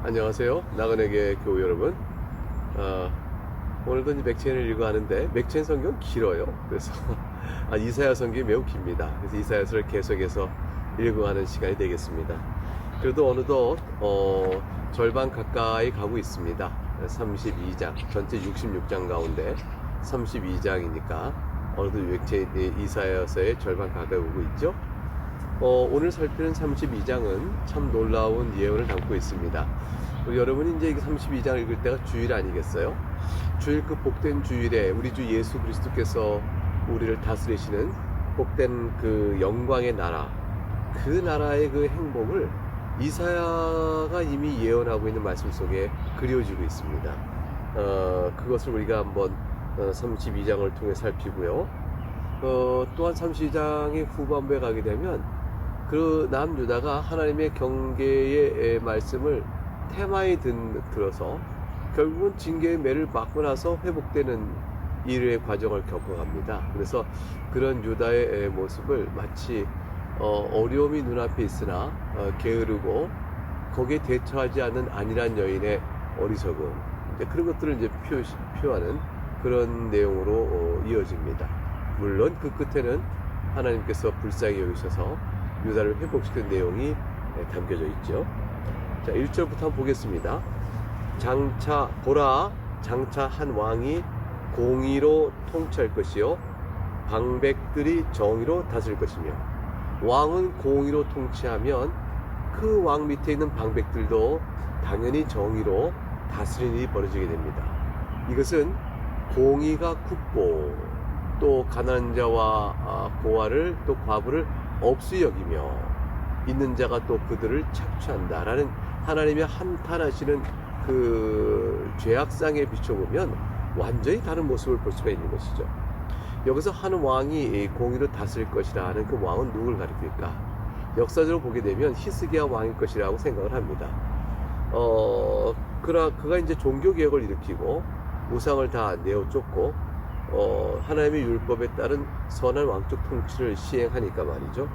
안녕하세요. 나그네계 교우 여러분. 오늘도 이제 맥체인을 읽어하는데 맥체인 성경 길어요. 그래서 이사야 성경이 매우 깁니다. 그래서 이사야서를 계속해서 읽어가는 시간이 되겠습니다. 그래도 어느덧 절반 가까이 가고 있습니다. 32장, 전체 66장 가운데 32장이니까 어느덧 맥체인 이사야서의 절반 가까이 오고 있죠. 오늘 살피는 32장은 참 놀라운 예언을 담고 있습니다. 여러분이 이제 32장을 읽을 때가 주일 아니겠어요? 주일, 그 복된 주일에 우리 주 예수 그리스도께서 우리를 다스리시는 복된 그 영광의 나라, 그 나라의 그 행복을 이사야가 이미 예언하고 있는 말씀 속에 그려지고 있습니다. 그것을 우리가 한번 32장을 통해 살피고요. 또한 32장의 후반부에 가게 되면 그 남유다가 하나님의 경계의 말씀을 테마에 들어서 결국은 징계의 매를 맞고 나서 회복되는 일의 과정을 겪어갑니다. 그래서 그런 유다의 모습을 마치 어려움이 눈앞에 있으나 게으르고 거기에 대처하지 않는 안일한 여인의 어리석음, 그런 것들을 이제 표하는 그런 내용으로 이어집니다. 물론 그 끝에는 하나님께서 불쌍히 여기셔서 유다를 회복시키는 내용이 담겨져 있죠. 자, 1절부터 한번 보겠습니다. 보라, 장차 한 왕이 공의로 통치할 것이요 방백들이 정의로 다스릴 것이며, 왕은 공의로 통치하면 그 왕 밑에 있는 방백들도 당연히 정의로 다스리는 일이 벌어지게 됩니다. 이것은 공의가 굳고 또 가난한 자와 고아를 또 과부를 없이 여기며 있는 자가 또 그들을 착취한다라는 하나님의 한탄하시는 그 죄악상에 비춰보면 완전히 다른 모습을 볼 수가 있는 것이죠. 여기서 한 왕이 공의로 다스릴 것이라는 그 왕은 누굴 가리킬까? 역사적으로 보게 되면 히스기야 왕일 것이라고 생각을 합니다. 그가 이제 종교개혁을 일으키고 우상을 다 내어 쫓고 하나님의 율법에 따른 선한 왕적 통치를 시행하니까 말이죠.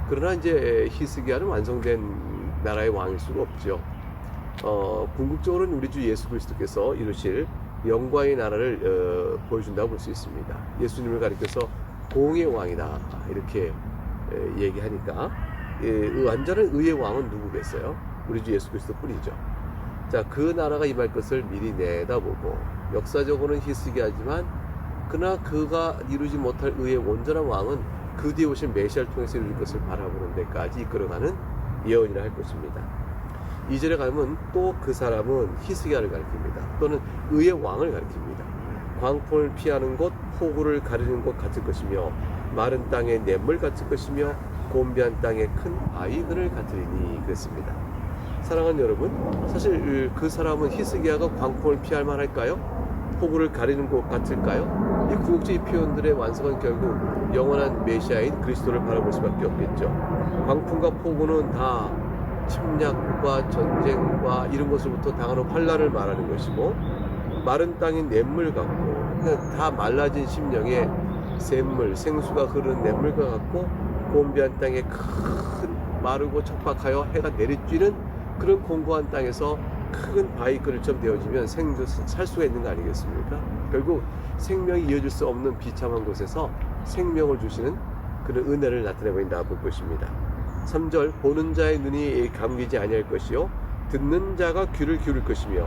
그러나 이제 히스기야는 완성된 나라의 왕일 수가 없죠. 궁극적으로는 우리 주 예수 그리스도께서 이루실 영광의 나라를 보여준다고 볼 수 있습니다. 예수님을 가리켜서 공의 왕이다 이렇게 얘기하니까 완전한 의의 왕은 누구겠어요? 우리 주 예수 그리스도 뿐이죠. 자, 그 나라가 임할 것을 미리 내다보고 역사적으로는 히스기야지만 그러나 그가 이루지 못할 의의 온전한 왕은 그 뒤에 오신 메시아를 통해서 이룰 것을 바라보는 데까지 이끌어가는 예언이라 할 것입니다. 2절에 가면 또 그 사람은 히스기야를 가리킵니다. 또는 의의 왕을 가리킵니다. 광풍을 피하는 곳, 폭우를 가리는 곳 같을 것이며, 마른 땅에 냇물 같을 것이며, 곤비한 땅에 큰 바위 그늘 같으리니 그랬습니다. 사랑하는 여러분, 사실 그 사람은 히스기야가 광풍을 피할 만할까요? 폭우를 가리는 곳 같을까요? 이 구국주의 표현들의 완성은 결국 영원한 메시아인 그리스도를 바라볼 수밖에 없겠죠. 광풍과 폭우는 다 침략과 전쟁과 이런 것으로부터 당하는 환난을 말하는 것이고, 마른 땅인 냇물 같고 다 말라진 심령의 샘물, 생수가 흐르는 냇물과 같고, 곤비한 땅에 큰 마르고 척박하여 해가 내리쬐는 그런 공고한 땅에서 큰 바위그늘처럼 되어지면 살 수가 있는 거 아니겠습니까? 결국 생명이 이어질 수 없는 비참한 곳에서 생명을 주시는 그런 은혜를 나타내고 있다 볼 것입니다. 3절, 보는 자의 눈이 감기지 아니할 것이요 듣는 자가 귀를 기울일 것이며,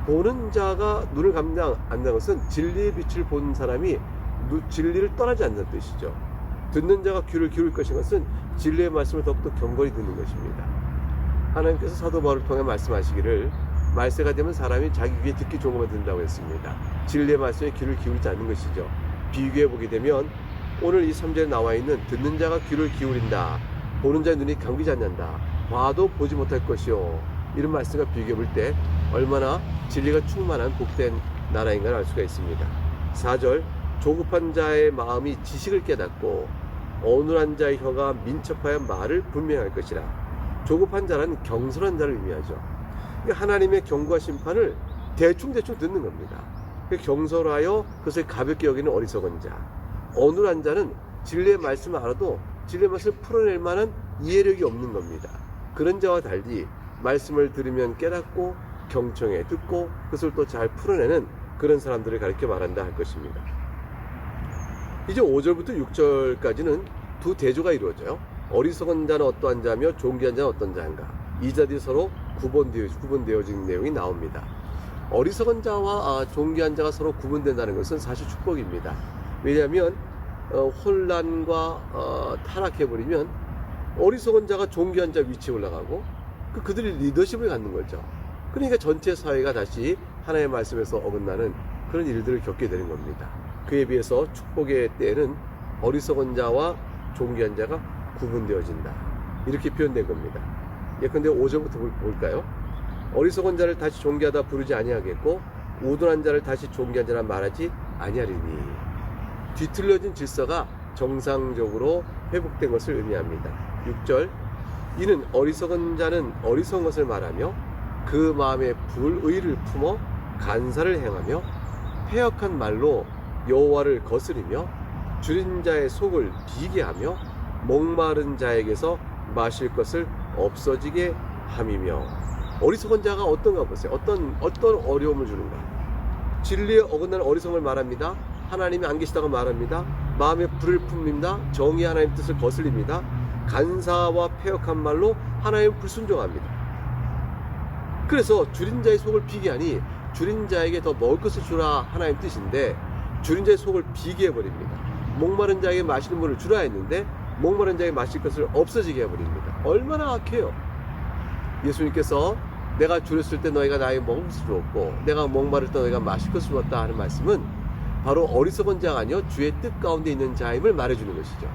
보는 자가 눈을 감지 않는 것은 진리의 빛을 보는 사람이 진리를 떠나지 않는 뜻이죠. 듣는 자가 귀를 기울일 것인 것은 진리의 말씀을 더욱더 경건히 듣는 것입니다. 하나님께서 사도 바울을 통해 말씀하시기를 말세가 되면 사람이 자기 귀에 듣기 좋은 것만 듣는다고 했습니다. 진리의 말씀에 귀를 기울이지 않는 것이죠. 비교해 보게 되면 오늘 이 3절에 나와 있는 듣는 자가 귀를 기울인다, 보는 자의 눈이 감기지 않는다, 봐도 보지 못할 것이요, 이런 말씀과 비교해 볼 때 얼마나 진리가 충만한 복된 나라인가를 알 수가 있습니다. 4절, 조급한 자의 마음이 지식을 깨닫고 어눌한 자의 혀가 민첩하여 말을 분명할 것이라. 조급한 자는 경솔한 자를 의미하죠. 하나님의 경고와 심판을 대충 듣는 겁니다. 경솔하여 그것을 가볍게 여기는 어리석은 자, 어눌한 자는 진리의 말씀을 알아도 진리의 말씀을 풀어낼 만한 이해력이 없는 겁니다. 그런 자와 달리 말씀을 들으면 깨닫고 경청해 듣고 그것을 또 잘 풀어내는 그런 사람들을 가리켜 말한다 할 것입니다. 이제 5절부터 6절까지는 두 대조가 이루어져요. 어리석은 자는 어떠한 자며 존귀한 자는 어떤 자인가. 이 자들이 서로 구분되어진 내용이 나옵니다. 어리석은 자와 존귀한 자가 서로 구분된다는 것은 사실 축복입니다. 왜냐하면 혼란과 타락해버리면 어리석은 자가 존귀한 자 위치에 올라가고 그들이 리더십을 갖는 거죠. 그러니까 전체 사회가 다시 하나님의 말씀에서 어긋나는 그런 일들을 겪게 되는 겁니다. 그에 비해서 축복의 때에는 어리석은 자와 존귀한 자가 구분되어진다. 이렇게 표현된 겁니다. 예컨대 5절부터 볼까요? 어리석은 자를 다시 존귀하다 부르지 아니하겠고 우둔한 자를 다시 존귀한 자라 말하지 아니하리니. 뒤틀려진 질서가 정상적으로 회복된 것을 의미합니다. 6절 이는 어리석은 자는 어리석은 것을 말하며 그 마음에 불의를 품어 간사를 행하며 패역한 말로 여호와를 거스리며 줄인 자의 속을 비게 하며 목마른 자에게서 마실 것을 없어지게 함이며. 어리석은 자가 어떤가 보세요. 어떤 어려움을 주는가. 진리에 어긋나는 어리석음을 말합니다. 하나님이 안 계시다고 말합니다. 마음에 불을 품립니다. 정의 하나님 뜻을 거슬립니다. 간사와 패역한 말로 하나님 불순종합니다. 그래서 줄인 자의 속을 비게 하니 줄인 자에게 더 먹을 것을 주라 하나님 뜻인데 줄인 자의 속을 비게 해버립니다. 목마른 자에게 마시는 물을 주라 했는데 목마른 자에게 마실 것을 없어지게 해버립니다. 얼마나 악해요. 예수님께서 내가 줄였을 때 너희가 나에게 먹을 것을 주었고 내가 목마를 때 너희가 마실 것을 주었다 하는 말씀은 바로 어리석은 자가 아니요 주의 뜻 가운데 있는 자임을 말해주는 것이죠.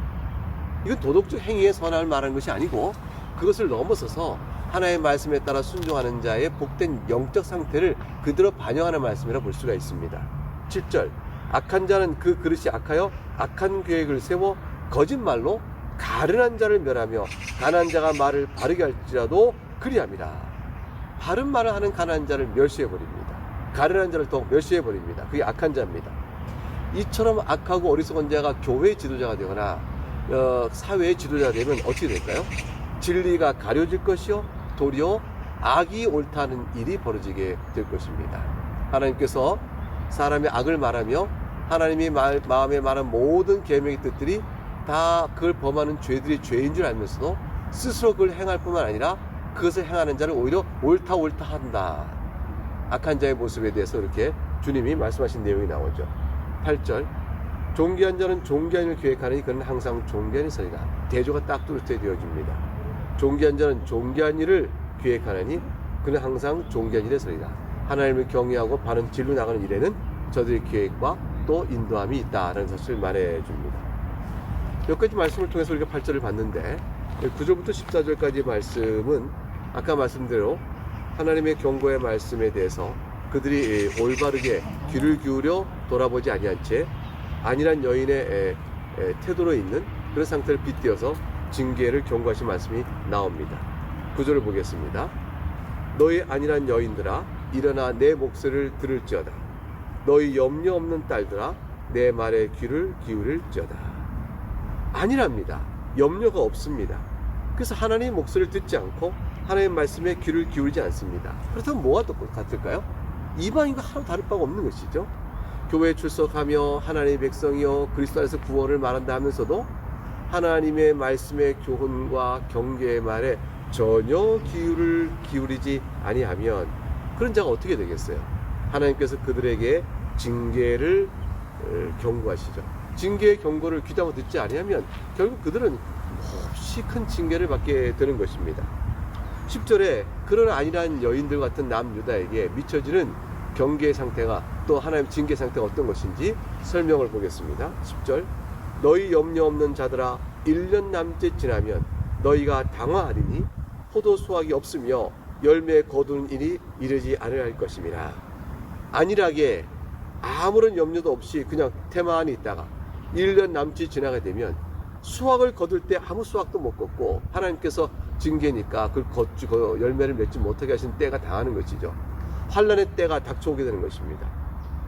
이건 도덕적 행위의 선함을 말하는 것이 아니고 그것을 넘어서서 하나님의 말씀에 따라 순종하는 자의 복된 영적 상태를 그대로 반영하는 말씀이라 볼 수가 있습니다. 7절 악한 자는 그 그릇이 악하여 악한 계획을 세워 거짓말로 가련한 자를 멸하며 가난한 자가 말을 바르게 할지라도 그리합니다. 바른 말을 하는 가난한 자를 멸시해버립니다. 가련한 자를 더 멸시해버립니다. 그게 악한 자입니다. 이처럼 악하고 어리석은 자가 교회의 지도자가 되거나 사회의 지도자가 되면 어떻게 될까요? 진리가 가려질 것이요 도리어 악이 옳다는 일이 벌어지게 될 것입니다. 하나님께서 사람의 악을 말하며 하나님이 마음에 말한 모든 계명의 뜻들이 다 그걸 범하는 죄들이 죄인 줄 알면서도 스스로 그걸 행할 뿐만 아니라 그것을 행하는 자를 오히려 옳다 한다. 악한 자의 모습에 대해서 이렇게 주님이 말씀하신 내용이 나오죠. 8절 존귀한 자는 존귀한 일을 기획하니 그는 항상 존귀한 일이 서리라. 대조가 딱 뚜렷해 되어집니다. 존귀한 자는 존귀한 일을 기획하니 그는 항상 존귀한 일에 서리라. 하나님을 경외하고 바른 진로 나가는 일에는 저들의 계획과 또 인도함이 있다라는 사실을 말해줍니다. 몇 가지 말씀을 통해서 우리가 8절을 봤는데 9절부터 14절까지의 말씀은 아까 말씀대로 하나님의 경고의 말씀에 대해서 그들이 올바르게 귀를 기울여 돌아보지 아니한 채 안일한 여인의 태도로 있는 그런 상태를 빗대어서 징계를 경고하신 말씀이 나옵니다. 9절을 보겠습니다. 너희 안일한 여인들아 일어나 내 목소리를 들을지어다. 너희 염려 없는 딸들아 내 말에 귀를 기울일지어다. 안일합니다. 염려가 없습니다. 그래서 하나님의 목소리를 듣지 않고 하나님의 말씀에 귀를 기울이지 않습니다. 그렇다면 뭐가 똑같을까요? 이방인과 하나도 다를 바가 없는 것이죠. 교회에 출석하며 하나님의 백성이여 그리스도 안에서 구원을 말한다 하면서도 하나님의 말씀의 교훈과 경계의 말에 전혀 귀를 기울이지 아니하면 그런 자가 어떻게 되겠어요? 하나님께서 그들에게 징계를 경고하시죠. 징계의 경고를 귀담아 듣지 아니하면 결국 그들은 몹시 큰 징계를 받게 되는 것입니다. 10절에 그런 안일한 여인들 같은 남유다에게 미쳐지는 경계의 상태가 또 하나님 징계 상태가 어떤 것인지 설명을 보겠습니다. 10절 너희 염려 없는 자들아 1년 남짓 지나면 너희가 당화하리니 포도 수확이 없으며 열매 거두는 일이 이르지 않을 것임이라. 안일하게 아무런 염려도 없이 그냥 태만히 있다가 1년 남짓 지나게 되면 수확을 거둘 때 아무 수확도 못 걷고 하나님께서 징계니까 그걸 열매를 맺지 못하게 하신 때가 당하는 것이죠. 환난의 때가 닥쳐오게 되는 것입니다.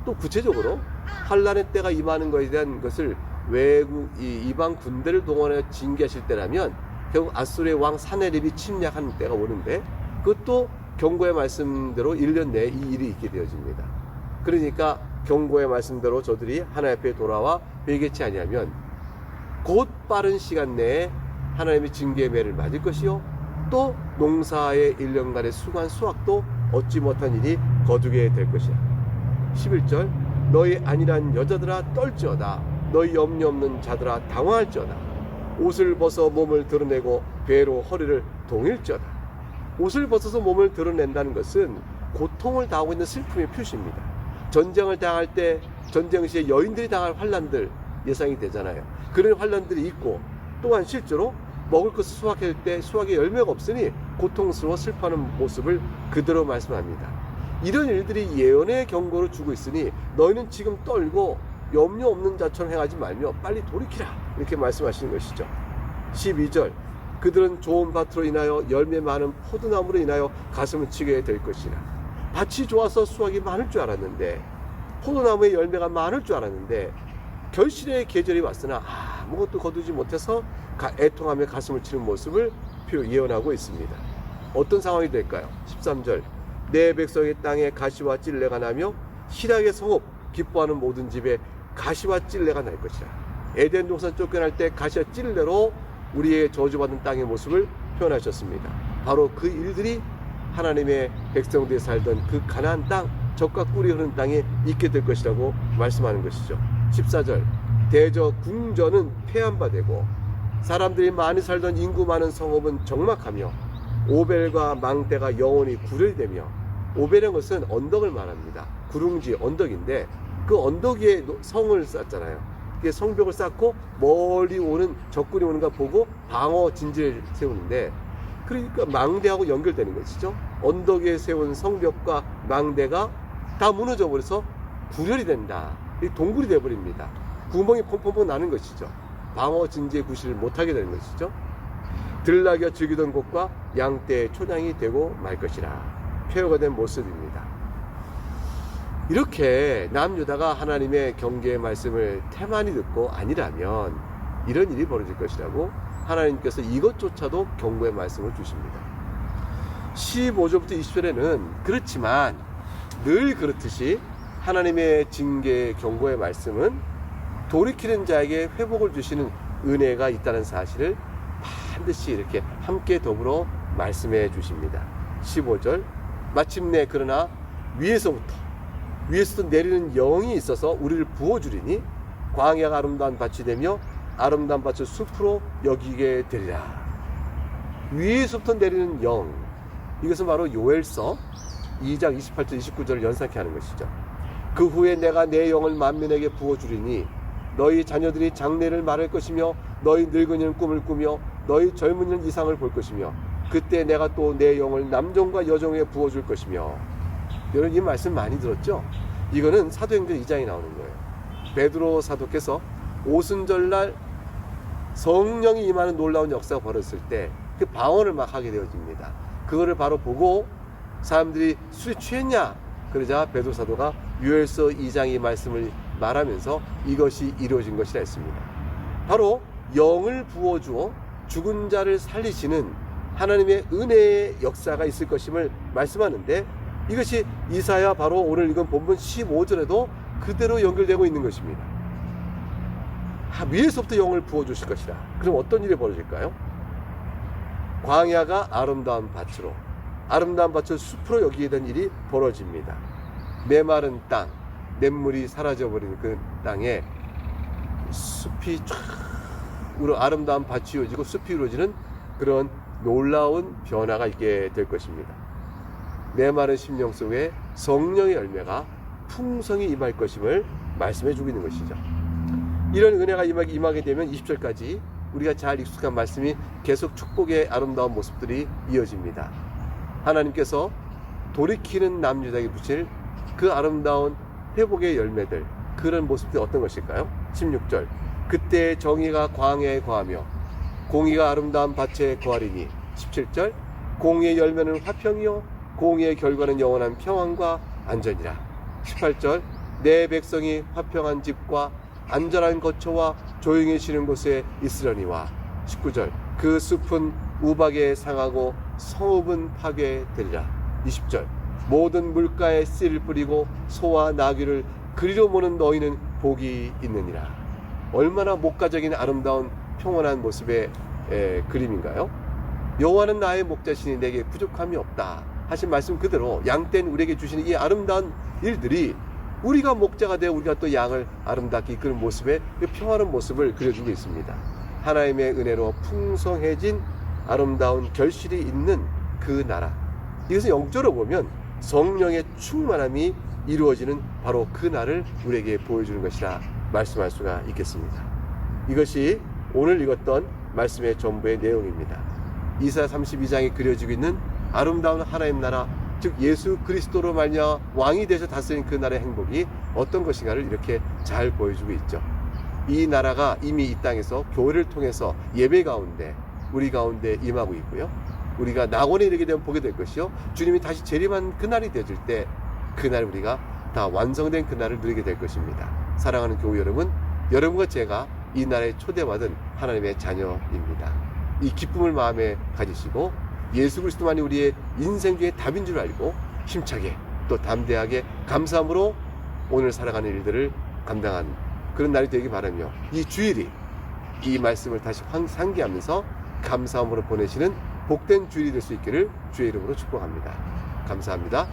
또 구체적으로 환난의 때가 임하는 것에 대한 것을 외국 이방 군대를 동원해 징계하실 때라면 결국 아수르의 왕 사네립이 침략하는 때가 오는데 그것도 경고의 말씀대로 1년 내에 이 일이 있게 되어집니다. 그러니까 경고의 말씀대로 저들이 하나님 앞에 돌아와 회개치 아니하면 곧 빠른 시간 내에 하나님의 징계의 매를 맞을 것이요, 또 농사의 1년간의 수고한 수확도 얻지 못한 일이 거두게 될 것이야. 11절, 너희 안일한 여자들아 떨지어다. 너희 염려 없는 자들아 당황할지어다. 옷을 벗어 몸을 드러내고 배로 허리를 동일지어다. 옷을 벗어서 몸을 드러낸다는 것은 고통을 당하고 있는 슬픔의 표시입니다. 전쟁을 당할 때 전쟁 시에 여인들이 당할 환난들 예상이 되잖아요. 그런 환난들이 있고, 또한 실제로 먹을 것을 수확할 때 수확의 열매가 없으니 고통스러워 슬퍼하는 모습을 그대로 말씀합니다. 이런 일들이 예언의 경고를 주고 있으니 너희는 지금 떨고 염려 없는 자처럼 행하지 말며 빨리 돌이키라, 이렇게 말씀하시는 것이죠. 12절, 그들은 좋은 밭으로 인하여 열매 많은 포도나무로 인하여 가슴을 치게 될 것이라. 밭이 좋아서 수확이 많을 줄 알았는데, 포도나무의 열매가 많을 줄 알았는데 결실의 계절이 왔으나 아무것도 거두지 못해서 애통하며 가슴을 치는 모습을 예언하고 있습니다. 어떤 상황이 될까요? 13절, 내 백성의 땅에 가시와 찔레가 나며 희락의 성읍 기뻐하는 모든 집에 가시와 찔레가 날 것이라. 에덴 동산 쫓겨날 때 가시와 찔레로 우리의 저주받은 땅의 모습을 표현하셨습니다. 바로 그 일들이 하나님의 백성들이 살던 그 가나안 땅, 젖과 꿀이 흐르는 땅에 있게 될 것이라고 말씀하는 것이죠. 14절, 대저 궁전은 폐한 바 되고 사람들이 많이 살던 인구 많은 성읍은 적막하며 오벨과 망대가 영원히 구렬이 되며, 오벨은 것은 언덕을 말합니다. 구릉지 언덕인데 그 언덕 위에 성을 쌓잖아요. 그게 성벽을 쌓고 멀리 오는 적군이 오는 거 보고 방어 진지를 세우는데, 그러니까 망대하고 연결되는 것이죠. 언덕 위에 세운 성벽과 망대가 다 무너져 버려서 구렬이 된다. 동굴이 되어버립니다. 구멍이 펑펑펑 나는 것이죠. 방어 진지의 구실을 못하게 되는 것이죠. 들나귀가 즐기던 곳과 양떼의 초장이 되고 말 것이라. 폐허가 된 모습입니다. 이렇게 남유다가 하나님의 경계의 말씀을 태만히 듣고 아니라면 이런 일이 벌어질 것이라고 하나님께서 이것조차도 경고의 말씀을 주십니다. 15절부터 20절에는 그렇지만 늘 그렇듯이 하나님의 징계 경고의 말씀은 돌이키는 자에게 회복을 주시는 은혜가 있다는 사실을 반드시 이렇게 함께 더불어 말씀해 주십니다. 15절, 마침내 그러나 위에서부터 내리는 영이 있어서 우리를 부어주리니 광야가 아름다운 밭이 되며 아름다운 밭을 숲으로 여기게 되리라. 위에서부터 내리는 영, 이것은 바로 요엘서 2장 28절 29절을 연상케 하는 것이죠. 그 후에 내가 내 영을 만민에게 부어주리니 너희 자녀들이 장래를 말할 것이며 너희 늙은이는 꿈을 꾸며 너희 젊은이는 이상을 볼 것이며 그때 내가 또 내 영을 남종과 여종에게 부어줄 것이며. 여러분 이 말씀 많이 들었죠? 이거는 사도행전 2장에 나오는 거예요. 베드로 사도께서 오순절날 성령이 임하는 놀라운 역사가 벌어졌을 때 그 방언을 막 하게 되어집니다. 그거를 바로 보고 사람들이 술에 취했냐? 그러자 베드로 사도가 요엘서 2장 이 말씀을 말하면서 이것이 이루어진 것이라 했습니다. 바로 영을 부어주어 죽은 자를 살리시는 하나님의 은혜의 역사가 있을 것임을 말씀하는데, 이것이 이사야 바로 오늘 읽은 본문 15절에도 그대로 연결되고 있는 것입니다. 위에서부터 영을 부어주실 것이라. 그럼 어떤 일이 벌어질까요? 광야가 아름다운 밭으로, 아름다운 밭을 숲으로 여기게 된 일이 벌어집니다. 메마른 땅, 냇물이 사라져버리는 그 땅에 숲이 쫙 아름다운 밭이 이루어지고 숲이 이루어지는 그런 놀라운 변화가 있게 될 것입니다. 메마른 심령 속에 성령의 열매가 풍성히 임할 것임을 말씀해 주고 있는 것이죠. 이런 은혜가 임하게 되면 20절까지 우리가 잘 익숙한 말씀이 계속 축복의 아름다운 모습들이 이어집니다. 하나님께서 돌이키는 남유다에게 붙일 그 아름다운 회복의 열매들, 그런 모습들이 어떤 것일까요? 16절, 그때 정의가 광야에 거하며 공의가 아름다운 밭에 거하리니. 17절, 공의의 열매는 화평이요 공의의 결과는 영원한 평안과 안전이라. 18절, 내 백성이 화평한 집과 안전한 거처와 조용히 쉬는 곳에 있으려니와. 19절, 그 숲은 우박에 상하고 성읍은 파괴되리라. 20절 모든 물가에 씨를 뿌리고 소와 나귀를 그리로 모는 너희는 복이 있느니라. 얼마나 목가적인 아름다운 평온한 모습의 그림인가요? 여호와는 나의 목자시니 내게 부족함이 없다 하신 말씀 그대로 양떼는 우리에게 주시는 이 아름다운 일들이 우리가 목자가 되어 우리가 또 양을 아름답게 이끄는 모습의 그 평화로운 모습을 그려주고 있습니다. 하나님의 은혜로 풍성해진 아름다운 결실이 있는 그 나라, 이것은 영적으로 보면 성령의 충만함이 이루어지는 바로 그 날을 우리에게 보여주는 것이라 말씀할 수가 있겠습니다. 이것이 오늘 읽었던 말씀의 전부의 내용입니다. 이사야 32장에 그려지고 있는 아름다운 하나님 나라, 즉 예수 그리스도로 말미암아 왕이 되셔 다스린 그 나라의 행복이 어떤 것인가를 이렇게 잘 보여주고 있죠. 이 나라가 이미 이 땅에서 교회를 통해서 예배 가운데 우리 가운데 임하고 있고요. 우리가 낙원에 이르게 되면 보게 될 것이요, 주님이 다시 재림한 그날이 되어질 때 그날 우리가 다 완성된 그날을 누리게 될 것입니다. 사랑하는 교회 여러분, 여러분과 제가 이 나라에 초대받은 하나님의 자녀입니다. 이 기쁨을 마음에 가지시고 예수 그리스도만이 우리의 인생 중에 답인 줄 알고 힘차게 또 담대하게 감사함으로 오늘 살아가는 일들을 감당한 그런 날이 되기 바라며, 이 주일이 이 말씀을 다시 상기하면서 감사함으로 보내시는 복된 주일이 될 수 있기를 주의 이름으로 축복합니다. 감사합니다.